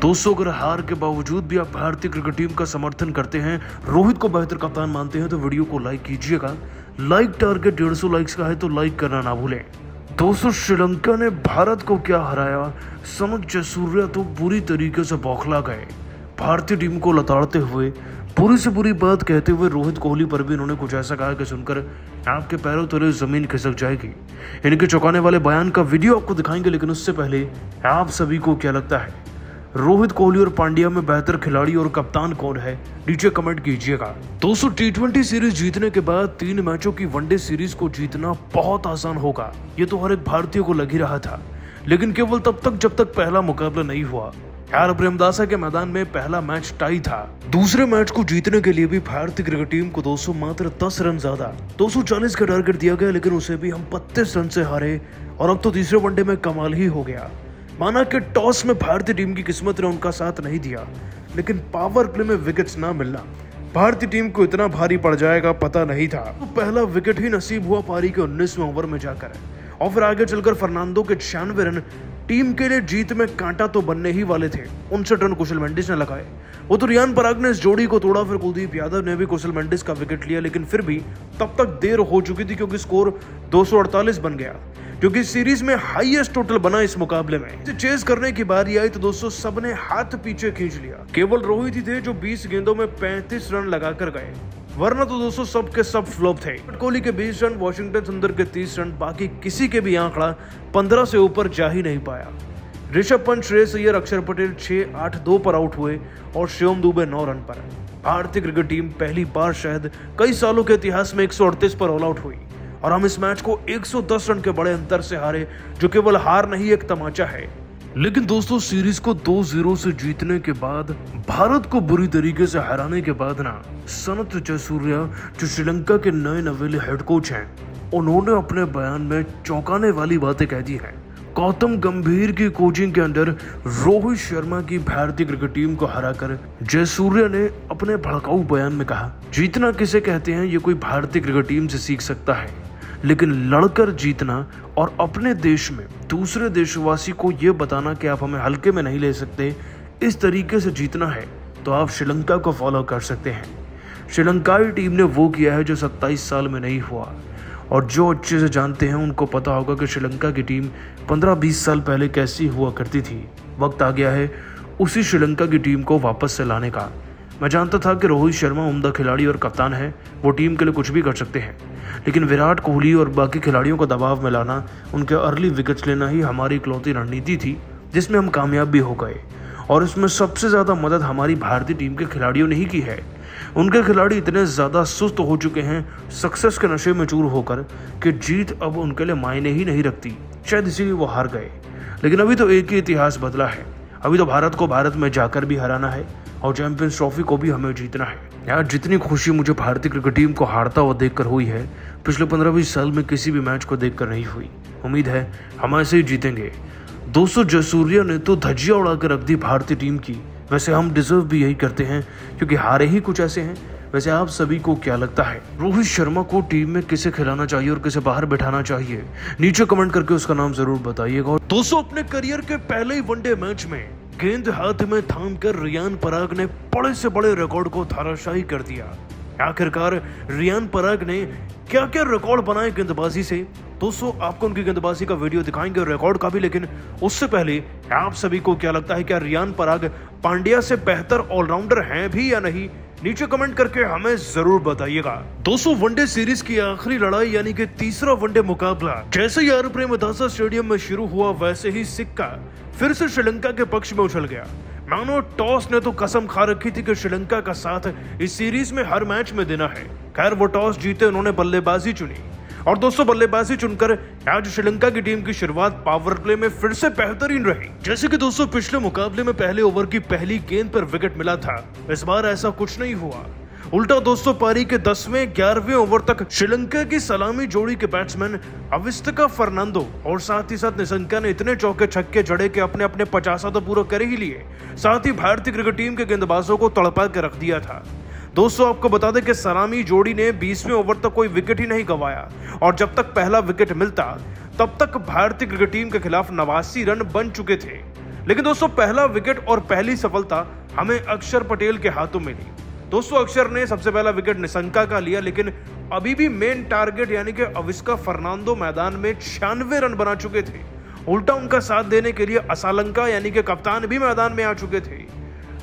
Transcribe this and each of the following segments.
दोस्तों, अगर हार के बावजूद भी आप भारतीय क्रिकेट टीम का समर्थन करते हैं, रोहित को बेहतर कप्तान मानते हैं, तो वीडियो को लाइक कीजिएगा। लाइक टारगेट 150 लाइक्स का है, तो लाइक करना ना भूलें। दोस्तों, श्रीलंका ने भारत को क्या हराया, सनत जयसूर्या तो बुरी तरीके से बौखला गए। भारतीय टीम को लताड़ते हुए बुरी से बुरी बात कहते हुए रोहित कोहली पर भी इन्होंने कुछ ऐसा कहा कि सुनकर आपके पैरों तले जमीन खिसक जाएगी। इनके चौंकाने वाले बयान का वीडियो आपको दिखाएंगे, लेकिन उससे पहले आप सभी को क्या लगता है, रोहित कोहली और पांड्या में बेहतर खिलाड़ी और कप्तान कौन है? नीचे कमेंट कीजिएगा। दोस्तों, टी20 सीरीज जीतने के बाद 3 मैचों की वनडे सीरीज को जीतना बहुत आसान होगा, ये तो हर एक भारतीय को लग ही रहा था, लेकिन केवल तब तक जब तक पहला मुकाबला नहीं हुआ। यार, प्रेमदासा के मैदान में पहला मैच टाई था। दूसरे मैच को जीतने के लिए भी भारतीय क्रिकेट टीम को दोस्तों मात्र 10 रन ज्यादा 240 का टारगेट दिया गया, लेकिन उसे भी हम 32 रन से हारे। और अब तो तीसरे वनडे में कमाल ही हो गया। माना कि टॉस में भारतीय टीम की किस्मत ने उनका साथ नहीं दिया, लेकिन पावर प्ले में विकेट्स ना मिलना भारतीय टीम को इतना भारी पड़ जाएगा पता नहीं था। तो पहला विकेट ही नसीब हुआ पारी के 19वें ओवर में जाकर, और फिर आगे चलकर फर्नांडो के 96 रन टीम के लिए जीत में कांटा तो बनने ही वाले थे। 59 रन कुशल मेंडिस ने लगाए। वो तो रियान पराग ने इस जोड़ी को तोड़ा, फिर कुलदीप यादव ने भी कुशल मेंडिस का विकेट लिया, लेकिन फिर भी तब तक देर हो चुकी थी, क्योंकि स्कोर 248 बन गया, क्योंकि सीरीज में हाईएस्ट टोटल बना इस मुकाबले में। चेस करने की बारी आई तो दोस्तों सबने हाथ पीछे खींच लिया। केवल रोहित ही थे जो 20 गेंदों में 35 रन लगाकर गए, वरना तो दोस्तों सब के सब फ्लॉप थे। कोहली के 20 रन, वॉशिंगटन सुंदर के 30 रन, बाकी किसी के भी आंकड़ा 15 से ऊपर जा ही नहीं पाया। ऋषभ पंत, श्रेयस अय्यर, अक्षर पटेल 6-8-2 पर आउट हुए और शिवम दुबे 9 रन पर। भारतीय क्रिकेट टीम पहली बार शायद कई सालों के इतिहास में 138 पर ऑल आउट हुई, और हम इस मैच को 110 रन के बड़े अंतर से हारे, जो केवल हार नहीं एक तमाचा है। लेकिन दोस्तों, सीरीज को 2-0 से जीतने के बाद, भारत को बुरी तरीके से हराने के बाद ना, सनत जयसूर्या जो श्रीलंका के नए नवेले हेड कोच हैं, उन्होंने अपने बयान में चौंकाने वाली बातें कह दी हैं। गौतम गंभीर की कोचिंग के अंदर रोहित शर्मा की भारतीय क्रिकेट टीम को हराकर जयसूर्या ने अपने भड़काऊ बयान में कहा, जीतना किसे कहते हैं ये कोई भारतीय क्रिकेट टीम से सीख सकता है, लेकिन लड़कर जीतना और अपने देश में दूसरे देशवासी को ये बताना कि आप हमें हल्के में नहीं ले सकते, इस तरीके से जीतना है, तो आप श्रीलंका को फॉलो कर सकते हैं। श्रीलंकाई टीम ने वो किया है जो 27 साल में नहीं हुआ, और जो अच्छे से जानते हैं उनको पता होगा कि श्रीलंका की टीम 15-20 साल पहले कैसी हुआ करती थी। वक्त आ गया है उसी श्रीलंका की टीम को वापस से लाने का। मैं जानता था कि रोहित शर्मा उम्दा खिलाड़ी और कप्तान है, वो टीम के लिए कुछ भी कर सकते हैं, लेकिन विराट कोहली और बाकी खिलाड़ियों को दबाव में लाना, उनके अर्ली विकेट्स लेना ही हमारी इकलौती रणनीति थी, जिसमें हम कामयाब भी हो गए। और इसमें सबसे ज़्यादा मदद हमारी भारतीय टीम के खिलाड़ियों ने ही की है। उनके खिलाड़ी इतने ज़्यादा सुस्त हो चुके हैं सक्सेस के नशे में चूर होकर, कि जीत अब उनके लिए मायने ही नहीं रखती। शायद इसीलिए वो हार गए। लेकिन अभी तो एक ही इतिहास बदला है। अभी तो भारत को भारत में जाकर भी हराना है, और चैंपियंस ट्रॉफी को भी हमें जीतना है। यार, जितनी खुशी मुझे भारतीय क्रिकेट टीम को हारता हुआ देखकर हुई है, पिछले 15-20 साल में किसी भी मैच को देखकर नहीं हुई। उम्मीद है हम ऐसे ही जीतेंगे। दोस्तों, जयसूर्या ने तो धज्जियां उड़ाकर रख दी भारतीय टीम की। वैसे हम डिजर्व भी यही करते हैं, क्योंकि हारे ही कुछ ऐसे हैं। वैसे आप सभी को क्या लगता है, रोहित शर्मा को टीम में किसे खिलाना चाहिए और किसे बाहर बैठाना चाहिए? नीचे कमेंट करके उसका नाम जरूर बताइएगा। दोस्तों, अपने करियर के पहले ही वनडे मैच में गेंद हाथ में थामकर रियान पराग ने बड़े से बड़े रिकॉर्ड को धाराशाही कर दिया। आखिरकार रियान पराग ने क्या क्या रिकॉर्ड बनाए गेंदबाजी से। दोस्तों, आपको उनकी गेंदबाजी का वीडियो दिखाएंगे और रिकॉर्ड का भी, लेकिन उससे पहले आप सभी को क्या लगता है, क्या रियान पराग पांड्या से बेहतर ऑलराउंडर हैं भी या नहीं? नीचे कमेंट करके हमें जरूर बताइएगा। दोस्तों, वनडे सीरीज की आखिरी लड़ाई यानी कि तीसरा वनडे मुकाबला जैसे यार प्रेमदासा स्टेडियम में शुरू हुआ, वैसे ही सिक्का फिर से श्रीलंका के पक्ष में उछल गया। मानो टॉस ने तो कसम खा रखी थी कि श्रीलंका का साथ इस सीरीज में हर मैच में देना है। खैर, वो टॉस जीते, उन्होंने बल्लेबाजी चुनी, और दोस्तों बल्लेबाजी चुनकर आज श्रीलंका की टीम की शुरुआत पावर प्ले में फिर से बेहतरीन रही। जैसे कि दोस्तों पिछले मुकाबले में पहले ओवर की पहली गेंद पर विकेट मिला था, इस बार ऐसा कुछ नहीं हुआ। उल्टा दोस्तों, पारी के 10वें 11वें ओवर तक श्रीलंका की सलामी जोड़ी के बैट्समैन अविस्तिका फर्नांडो और साथ ही साथ निशंका ने इतने चौके छक्के जड़े कि अपने 50 तो पूरा कर ही लिए। साथ ही भारतीय क्रिकेट टीम के गेंदबाजों को तड़पा के रख दिया था। दोस्तों, आपको बता दें कि सलामी जोड़ी ने 20वें ओवर तक कोई विकेट ही नहीं गंवाया, और जब तक पहला विकेट मिलता तब तक भारतीय क्रिकेट टीम के खिलाफ 89 रन बन चुके थे। लेकिन दोस्तों पहला विकेट और पहली सफलता हमें अक्षर पटेल के हाथों में मिली। दोस्तों अक्षर ने सबसे पहला विकेट निशंका का लिया, लेकिन अभी भी मेन टारगेट यानी कि अविस्का फर्नांडो मैदान में 96 रन बना चुके थे। उल्टा उनका साथ देने के लिए असालंका यानी कि कप्तान भी मैदान में आ चुके थे।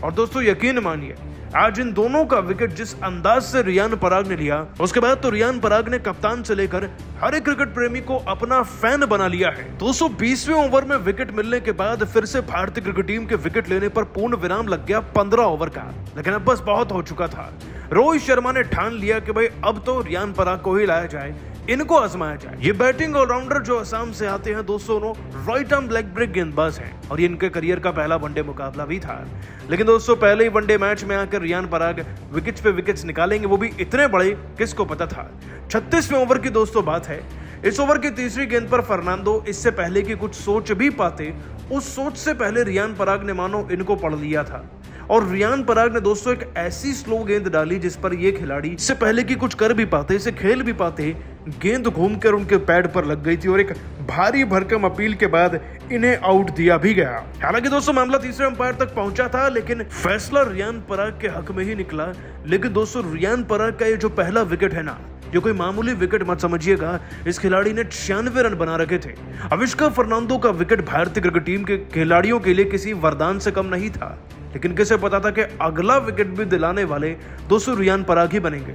और दोस्तों यकीन मानिए, आज इन दोनों का विकेट जिस अंदाज से रियान पराग ने लिया, उसके बाद तो रियान पराग ने कप्तान से लेकर हर एक क्रिकेट प्रेमी को अपना फैन बना लिया है। 220वें ओवर में विकेट मिलने के बाद फिर से भारतीय क्रिकेट टीम के विकेट लेने पर पूर्ण विराम लग गया 15 ओवर का, लेकिन अब बस बहुत हो चुका था। रोहित शर्मा ने ठान लिया कि भाई अब तो रियान पराग को ही लाया जाए, इनको आजमाया जाए। ये बैटिंग ऑलराउंडर जो असम से आते हैं दोस्तों, राइट आर्म लेग ब्रेक गेंदबाज हैं और ये इनके करियर का पहला वनडे मुकाबला भी था। लेकिन दोस्तों पहले ही वनडे मैच में आकर रियान पराग विकेट्स पे विकेट्स निकालेंगे, वो भी इतने बड़े, किसको पता था। 36वें ओवर की दोस्तों बात है। इस ओवर की तीसरी गेंद पर फर्नांडो इससे पहले कि कुछ सोच भी पाते, उस सोच से पहले रियान पराग ने मानो इनको पढ़ लिया था और रियान पराग ने दोस्तों एक ऐसी स्लो गेंद डाली जिस पर ये खिलाड़ी इससे पहले कि कुछ कर भी पाते, इसे खेल भी पाते, गेंद घूमकर उनके पैड पर लग गई थी और एक भारी भरकम अपील के बाद इन्हें आउट दिया भी गया। हालांकि दोस्तों मामला तीसरे अंपायर तक पहुंचा था, लेकिन फैसला रियान पराग के हक में ही निकला। लेकिन दोस्तों रियान पराग का ये जो पहला विकेट है ना, जो कोई मामूली विकेट मत समझिएगा, इस खिलाड़ी ने 96 रन बना रखे थे। अविष्का फर्नांडो का विकेट भारतीय क्रिकेट टीम के खिलाड़ियों के लिए किसी वरदान से कम नहीं था, लेकिन किसे पता था कि अगला विकेट भी दिलाने वाले दोस्तों रियान पराग ही बनेंगे।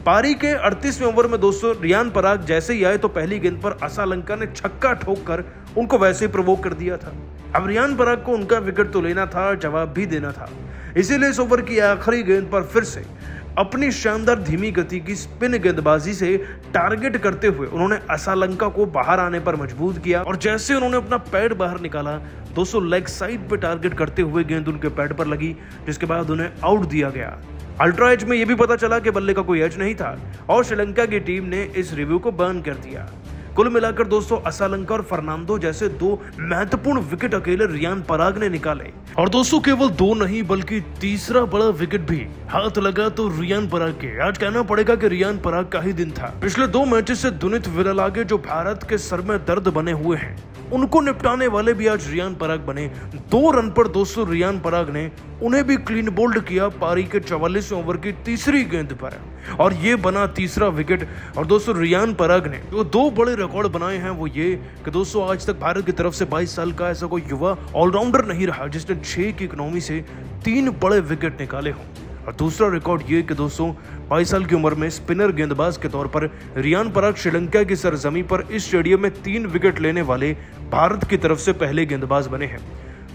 पारी के 38वें ओवर में दोस्तों रियान पराग जैसे ही आए तो पहली गेंद पर असालंका ने छक्का ठोककर उनको वैसे ही प्रोवोक कर दिया था। अब रियान पराग को उनका विकेट तो लेना था, जवाब भी देना था। इसीलिए इस ओवर की आखिरी गेंद पर फिर से अपनी शानदार धीमी गति की स्पिन गेंदबाजी से टारगेट करते हुए उन्होंने असालंका को बाहर आने पर मजबूर किया और जैसे उन्होंने अपना पैड बाहर निकाला, दोस्तों लेग साइड पे टारगेट करते हुए गेंद उनके पैड पर लगी, जिसके बाद उन्हें आउट दिया गया। अल्ट्रा एज में यह भी पता चला कि बल्ले का कोई एज नहीं था और श्रीलंका की टीम ने इस रिव्यू को बर्न कर दिया। कुल मिलाकर दोस्तों असालंका और फर्नांडो जैसे दो महत्वपूर्ण विकेट अकेले रियान पराग ने निकाले और दोस्तों केवल दो नहीं बल्कि तीसरा बड़ा विकेट भी हाथ लगा तो रियान पराग के। आज कहना पड़ेगा कि रियान पराग का ही दिन था। पिछले 2 मैचेस से दुनित विरलागे जो भारत के सर में दर्द बने हुए हैं, उनको निपटाने वाले भी आज रियान पराग बने। 2 रन पर दोस्तों रियान पराग ने उन्हें भी क्लीन बोल्ड किया पारी के 44वें ओवर की तीसरी गेंद पर और ये बना तीसरा विकेट। और दोस्तों रियान पराग ने जो 2 बड़े रिकॉर्ड बनाए हैं वो ये कि दोस्तों आज तक भारत की तरफ से 22 साल का ऐसा कोई युवा ऑलराउंडर नहीं रहा जिसने 6 की इकोनॉमी से 3 बड़े विकेट निकाले हों। और दूसरा रिकॉर्ड ये कि दोस्तों 22 साल की उम्र में स्पिनर गेंदबाज के तौर पर रियान पराग श्रीलंका की सरजमी पर इस स्टेडियम में 3 विकेट लेने वाले भारत की तरफ से पहले गेंदबाज बने हैं।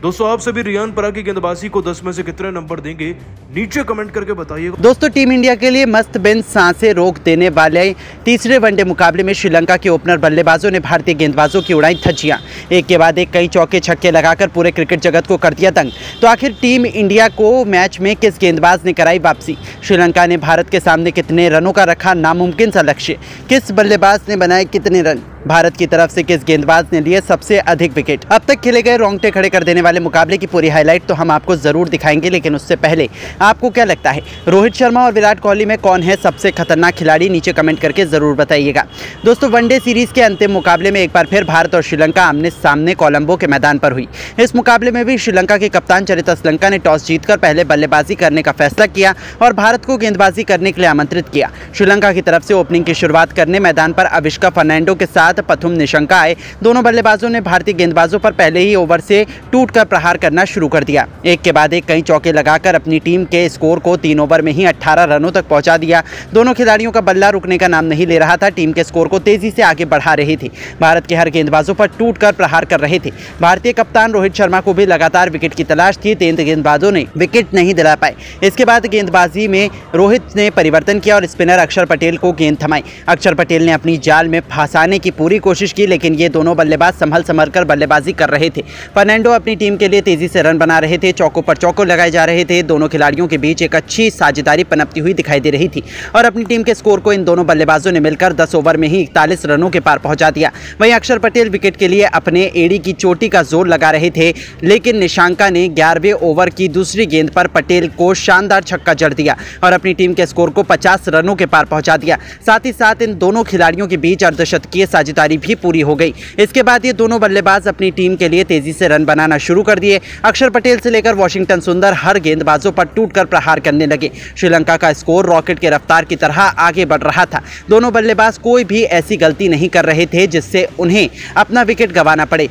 दोस्तों आप सभी रियान पराग की गेंदबाजी को 10 में से कितने नंबर देंगे, नीचे कमेंट करके बताइए। दोस्तों टीम इंडिया के लिए मस्त बेंच सांसें रोक देने वाले तीसरे वनडे मुकाबले में श्रीलंका के ओपनर बल्लेबाजों ने भारतीय गेंदबाजों की उड़ाई धज्जियां। एक के बाद एक कई चौके छक्के लगाकर पूरे क्रिकेट जगत को कर दिया तंग। तो आखिर टीम इंडिया को मैच में किस गेंदबाज ने कराई वापसी? श्रीलंका ने भारत के सामने कितने रनों का रखा नामुमकिन सा लक्ष्य? किस बल्लेबाज ने बनाए कितने रन? भारत की तरफ से किस गेंदबाज ने लिए सबसे अधिक विकेट? अब तक खेले गए रोंगटे खड़े कर देने वाले मुकाबले की पूरी हाईलाइट तो हम आपको जरूर दिखाएंगे, लेकिन उससे पहले आपको क्या लगता है रोहित शर्मा और विराट कोहली में कौन है सबसे खतरनाक खिलाड़ी? नीचे कमेंट करके जरूर बताइएगा। दोस्तों वनडे सीरीज के अंतिम मुकाबले में एक बार फिर भारत और श्रीलंका आमने सामने कोलंबो के मैदान पर हुई। इस मुकाबले में भी श्रीलंका के कप्तान चरित असलंका ने टॉस जीतकर पहले बल्लेबाजी करने का फैसला किया और भारत को गेंदबाजी करने के लिए आमंत्रित किया। श्रीलंका की तरफ से ओपनिंग की शुरुआत करने मैदान पर अविष्का फर्नांडो के साथ पथुम निशंका आए। दोनों बल्लेबाजों ने भारतीय गेंदबाजों पर पहले ही ओवर से टूटकर प्रहार करना शुरू कर दिया। एक के बाद एक कई चौके लगाकर अपनी टीम के स्कोर को 3 ओवर में ही 18 रनों तक पहुंचा दिया। दोनों खिलाड़ियों का बल्ला रुकने का नाम नहीं ले रहा था, टीम के स्कोर को तेजी से आगे बढ़ा रहे थे। भारत के हर गेंदबाजों पर टूटकर प्रहार कर रहे थे। भारतीय कप्तान रोहित शर्मा को भी लगातार विकेट की तलाश थी, 3 गेंदबाजों ने विकेट नहीं दिला पाए। इसके बाद गेंदबाजी में रोहित ने परिवर्तन किया और स्पिनर अक्षर पटेल को गेंद थमाई। अक्षर पटेल ने अपनी जाल में फंसाने की पूरी कोशिश की, लेकिन ये दोनों बल्लेबाज संभल कर बल्लेबाजी कर रहे थे। फर्नांडो अपनी टीम के लिए तेजी से रन बना रहे थे, चौकों पर चौकों लगाए जा रहे थे। दोनों खिलाड़ियों के बीच एक अच्छी साझेदारी पनपती हुई दिखाई दे रही थी और अपनी टीम के स्कोर को इन दोनों बल्लेबाजों ने मिलकर 10 ओवर में ही 41 रनों के पार पहुंचा दिया। वहीं अक्षर पटेल विकेट के लिए अपने एड़ी की चोटी का जोर लगा रहे थे, लेकिन निशंका ने 11वें ओवर की दूसरी गेंद पर पटेल को शानदार छक्का जड़ दिया और अपनी टीम के स्कोर को 50 रनों के पार पहुंचा दिया। साथ ही साथ इन दोनों खिलाड़ियों के बीच अर्धशतकीय साझेदारी भी पूरी हो गई। इसके बाद ये दोनों बल्लेबाज अपनी टीम के लिए तेजी से रन बनाना शुरू शुरू कर दिए। अक्षर पटेल से लेकर वॉशिंगटन सुंदर हर गेंदबाजों पर टूटकर प्रहार करने लगे। श्रीलंका का स्कोर रॉकेट की रफ्तार की तरह आगे बढ़ रहा था। दोनों बल्लेबाज कोई भी ऐसी गलती नहीं कर रहे थे जिससे उन्हें अपना विकेट गंवाना पड़े।